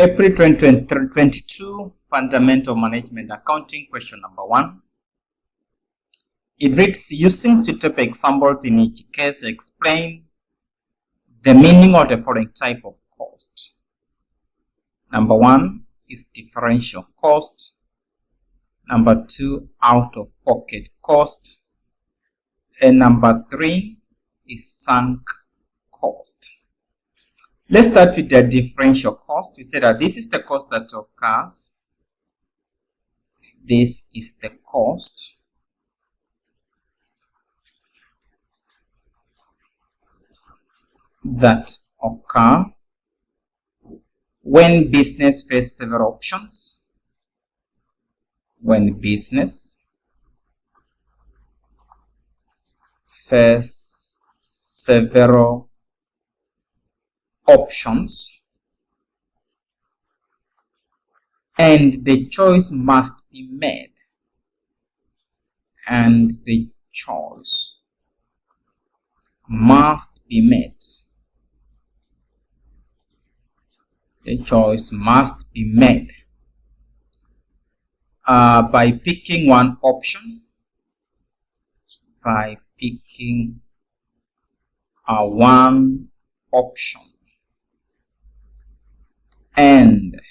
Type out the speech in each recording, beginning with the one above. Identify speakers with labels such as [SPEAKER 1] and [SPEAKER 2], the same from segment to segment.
[SPEAKER 1] April 2022 Fundamental Management Accounting question number 1. It reads, using suitable examples in each case, explain the meaning of the following type of cost. Number 1 is differential cost. Number 2, out-of-pocket cost. And number 3 is sunk cost. Let's start with the differential cost. We said that this is the cost that occurs. This is the cost that occur when business faces several options. When business faces several options and the choice must be made. And the choice must be made. The choice must be made by picking one option. By picking one option and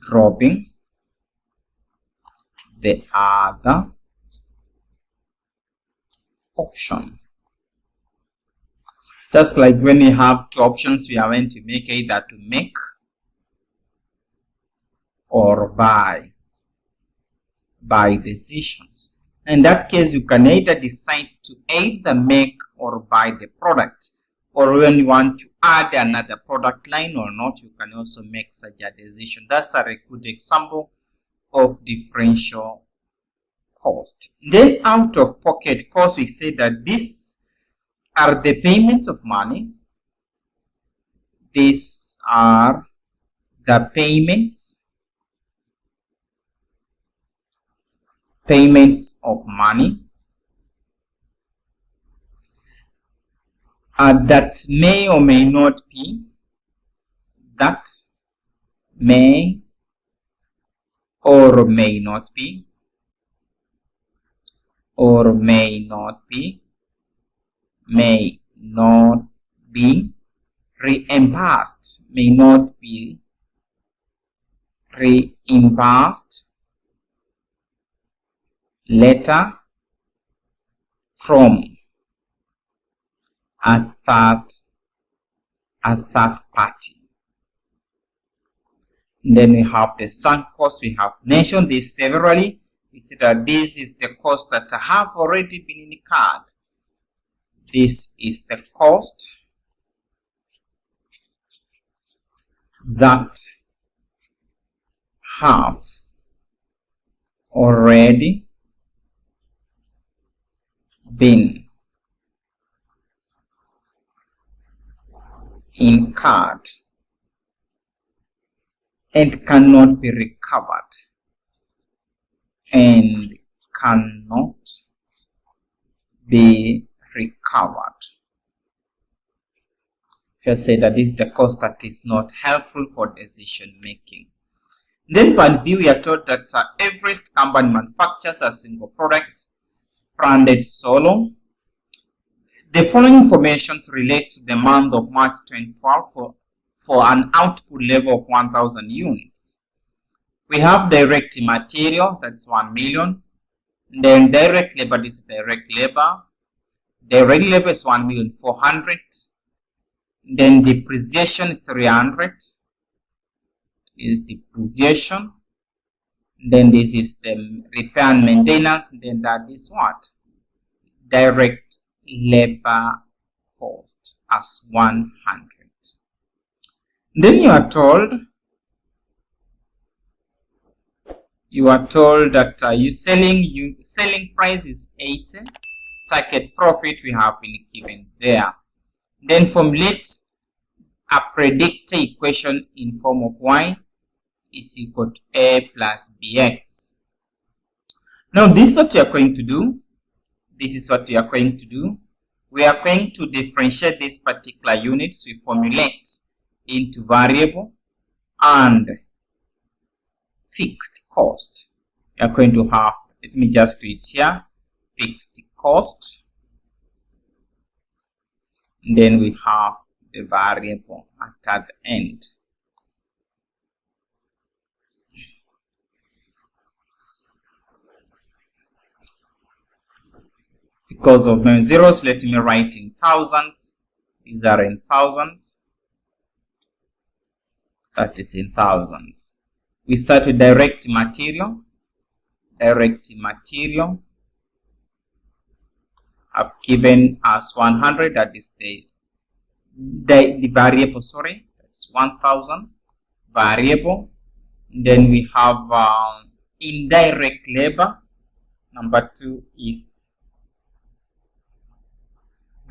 [SPEAKER 1] dropping the other option. Just like when we have two options, we are going to make either to make or buy decisions. In that case, you can either decide to either make or buy the product, or when you want to add another product line or not, you can also make such a decision. That's a good example of differential cost. Then out-of-pocket cost, we say that these are the payments of money. These are the payments of money that may or may not be, may or may not be reimbursed, later from a third party. Then we have the sunk cost. We have mentioned this severally. We said that this is the cost that have already been incurred. This is the cost that have already been incurred and cannot be recovered. If you say that this is the cost that is not helpful for decision making. Then part B, we are told that every company manufactures a single product branded solo. The following information relate to the month of March 2012 for an output level of 1,000 units. We have direct material, that's 1 million. Then direct labor, this is direct labor. Direct labor is 1,400,000. Then depreciation is 300. Is depreciation. Then this is the repair and maintenance. Then that is what? Direct labor cost as 100. Then you are told that selling price is 80. Target profit we have been given there. Then formulate a predictor equation in form of y is equal to a plus bx. Now this is what we are going to do. We are going to differentiate these particular units. We formulate into variable and fixed cost. You are going to have, let me just do it here, fixed cost. And then we have the variable at the end. Because of my zeros, let me write in thousands. These are in thousands. That is in thousands. We start with direct material. Direct material. I've given us 100. That is the variable. Sorry, that's 1000 variable. Then we have indirect labor. Number 2 is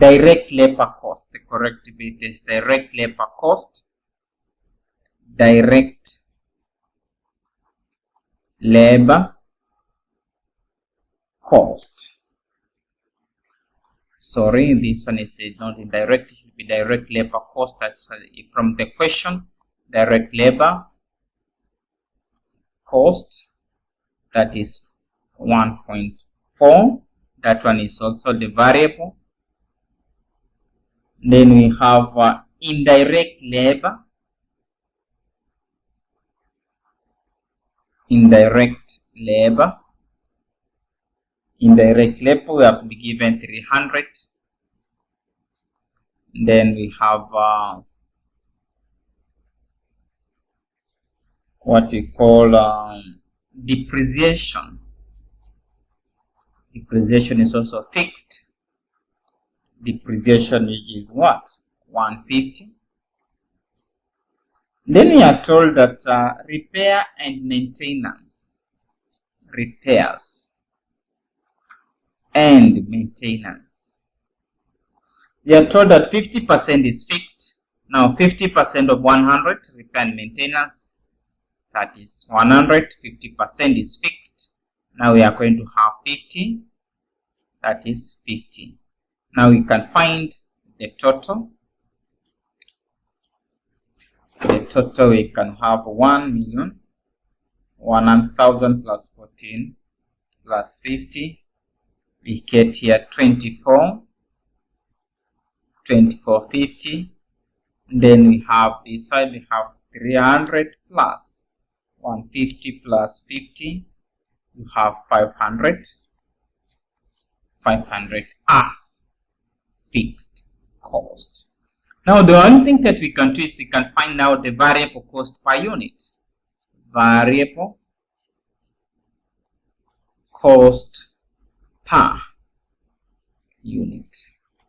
[SPEAKER 1] direct labor cost. The correct bit is direct labor cost. Direct labor cost. Sorry, this one is not indirect. It should be direct labor cost. That's from the question. Direct labor cost. That is 1.4. That one is also the variable. Then we have indirect labor. Indirect labor. Indirect labor, we have to be given 300. Then we have what we call depreciation. Depreciation is also fixed. Depreciation, which is what? 150. Then we are told that repair and maintenance. Repairs and maintenance. We are told that 50% is fixed. Now 50% of 100, repair and maintenance, that is 100. 50% is fixed. Now we are going to have 50, that is 50. Now we can find the total. The total, we can have 1,100,000 plus 14 plus 50. We get here 2450. Then we have this side, we have 300 plus 150 plus 50. You have 500. 500 as fixed cost. Now the only thing that we can do is we can find out the variable cost per unit. Variable cost per unit.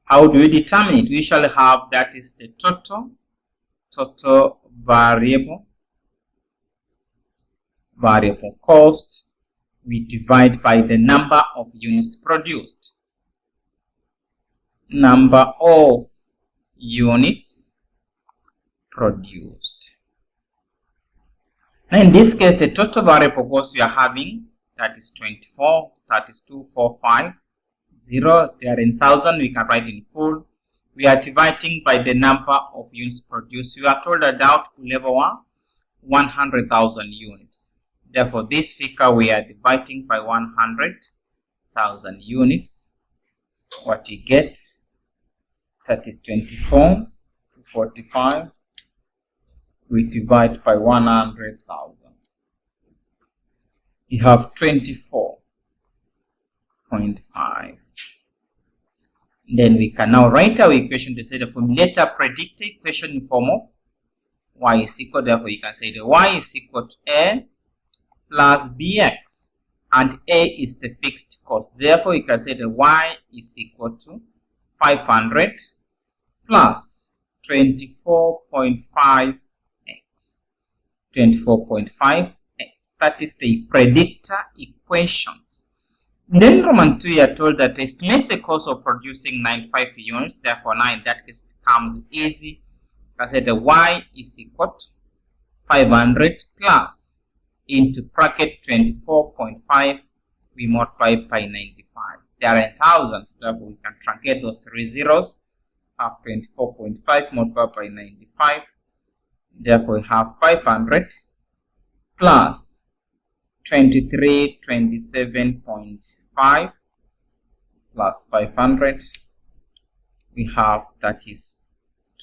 [SPEAKER 1] How do we determine it? We usually have, that is the total variable cost. We divide by the number of units produced. Number of units produced. Now in this case, the total variable cost we are having, that is 24, that is 2450. They are in thousand, we can write in full. We are dividing by the number of units produced. We are told that the output level was 100,000 units. Therefore, this figure we are dividing by 100,000 units. What we get, that is 24 to 45. We divide by 100,000. We have 24.5. Then we can now write our equation to say the formulator predictor equation in form of y is equal. Therefore, you can say the y is equal to a plus bx, and a is the fixed cost. Therefore, you can say the y is equal to 500 plus 24.5x. 24.5x. That is the predictor equations. Then Roman 2, you are told that estimate the cost of producing 95 units. Therefore, now in that case becomes easy. I said the y is equal to 500 plus into bracket 24.5. We multiply by 95. There are in thousands. Therefore, we can truncate those 3 zeros. Have 24.5 multiplied by 95. Therefore, we have 500 plus 2327.5 plus 500. We have that is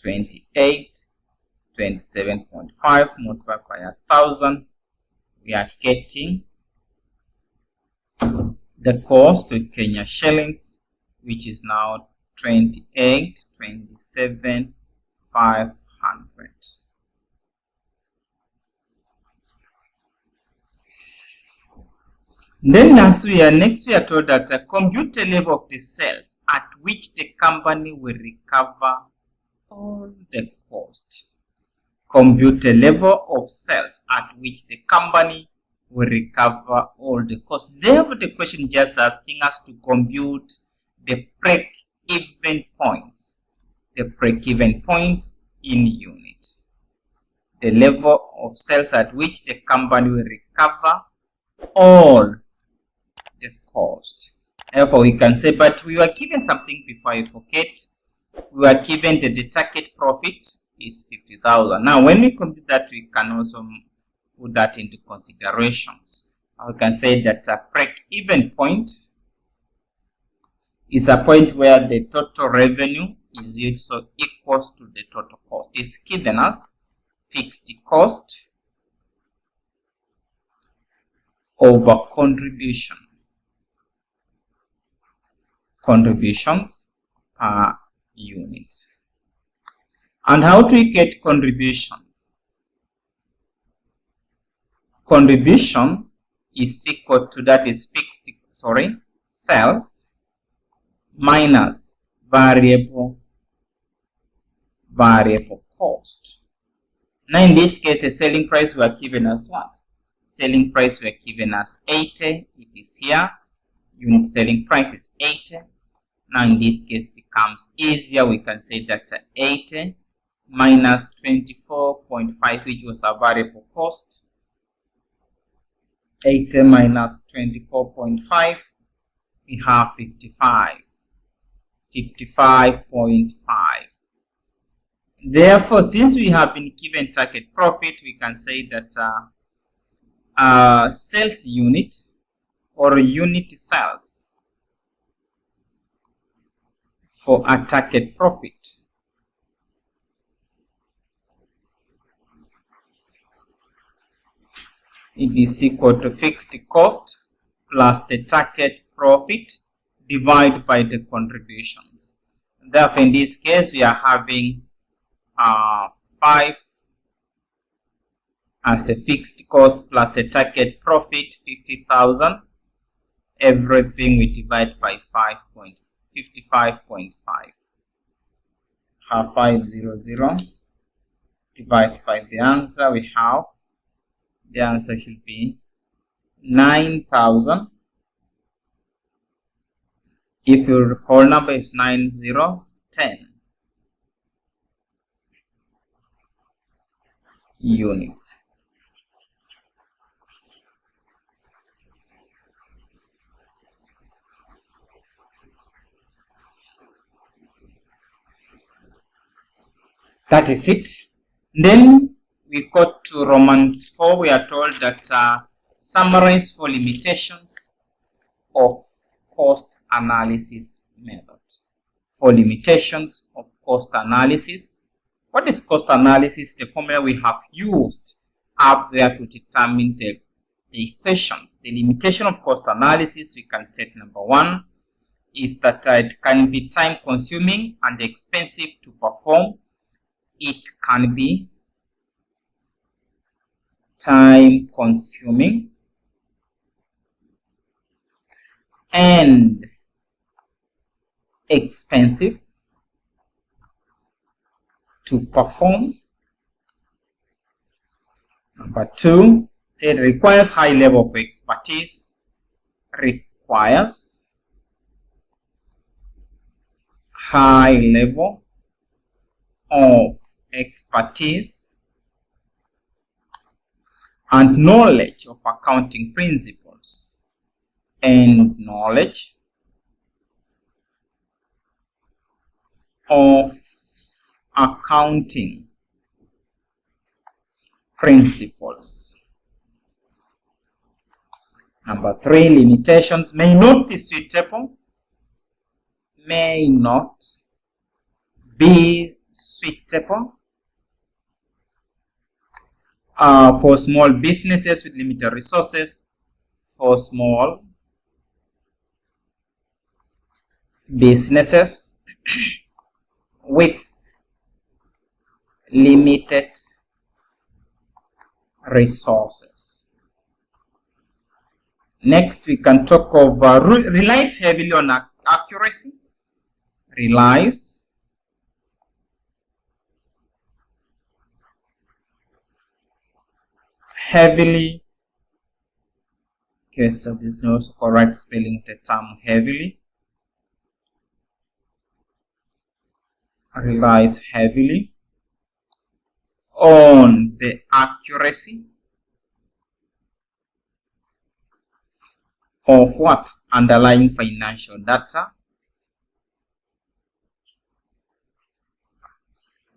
[SPEAKER 1] 2827.5 multiplied by 1000. We are getting the cost to Kenya shillings, which is now 2827,500. Then next we are told that compute the level of the sales at which the company will recover all the cost. Compute the level of sales at which the company will recover all the costs. Therefore, the question just asking us to compute the break-even points. The break-even points in units. The level of sales at which the company will recover all the cost. Therefore, we can say, but we were given something before I forget. We were given the target profit is 50,000. Now, when we compute that, we can also put that into considerations. We can say that a break-even point is a point where the total revenue is also equals to the total cost. It's given us fixed cost over contributions per unit. And how do we get contributions? Contribution is equal to, that is fixed, sales minus variable cost. Now in this case, the selling price we are given as what? Selling price we are given as 80. It is here. Unit selling price is 80. Now in this case becomes easier. We can say that 80 minus 24.5, which was our variable cost. 80 minus 24.5, we have 55.5. Therefore, since we have been given target profit, we can say that sales unit or unit sales for a target profit it is equal to fixed cost plus the target profit divided by the contributions. Therefore, in this case, we are having 5 as the fixed cost plus the target profit 50,000. Everything we divide by 55.5. Have 500 divide by the answer. We have the answer should be 9,000. If your whole number is 9010 units. That is it. Then we got to Roman 4. We are told that summarize for limitations of cost analysis method. For limitations of cost analysis. What is cost analysis? The formula we have used up there to determine the equations. The limitation of cost analysis, we can state number 1 is that it can be time consuming and expensive to perform. It can be time consuming and expensive to perform. Number 2, say it requires high level of expertise. Requires high level of expertise and knowledge of accounting principles and knowledge of accounting principles. Number 3, limitations may not be suitable. May not be suitable for small businesses with limited resources. For small businesses with limited resources. Next, we can talk of relies heavily on accuracy. Relies heavily. Okay, so there's no correct spelling of the term heavily. Relies heavily on the accuracy of what? Underlying financial data.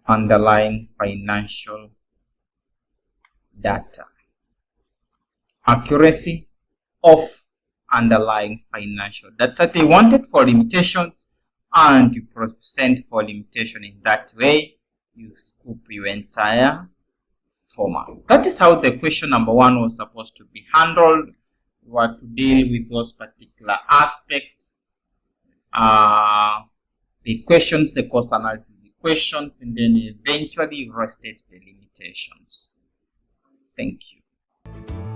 [SPEAKER 1] Underlying financial data. Accuracy of underlying financial data. They wanted for limitations, and you present for limitation in that way. You scoop your entire format. That is how the question number 1 was supposed to be handled. You were to deal with those particular aspects. The questions, the cost analysis equations, and then eventually you restate the limitations. Thank you.